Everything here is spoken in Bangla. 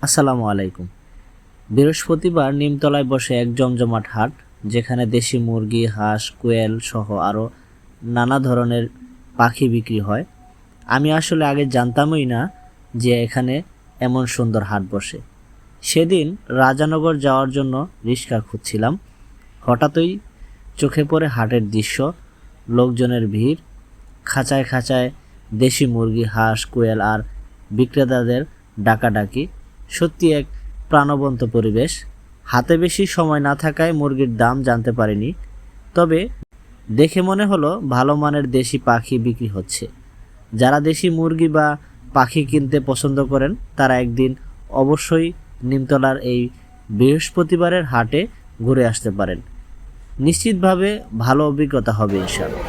আসসালামু আলাইকুম। বৃহস্পতিবার নিমতলায় বসে এক জমজমাট হাট, যেখানে দেশি মুরগি, হাঁস, কোয়েল সহ আরও নানা ধরনের পাখি বিক্রি হয়। আমি আসলে আগে জানতামই না যে এখানে এমন সুন্দর হাট বসে। সেদিন রাজানগর যাওয়ার জন্য রিক্সা খুঁজছিলাম। হঠাৎই চোখে পড়ে হাটের দৃশ্য, লোকজনের ভিড়, খাঁচায় খাঁচায় দেশি মুরগি, হাঁস, কোয়েল আর বিক্রেতাদের ডাকাডাকি। সত্যি এক প্রাণবন্ত পরিবেশ। হাতে বেশি সময় না থাকায় মুরগির দাম জানতে পারিনি, তবে দেখে মনে হলো ভালো মানের দেশি পাখি বিক্রি হচ্ছে। যারা দেশি মুরগি বা পাখি কিনতে পছন্দ করেন তারা একদিন অবশ্যই নিমতলার এই বৃহস্পতিবারের হাটে ঘুরে আসতে পারেন। নিশ্চিতভাবে ভালো অভিজ্ঞতা হবে ইনশাআল্লাহ।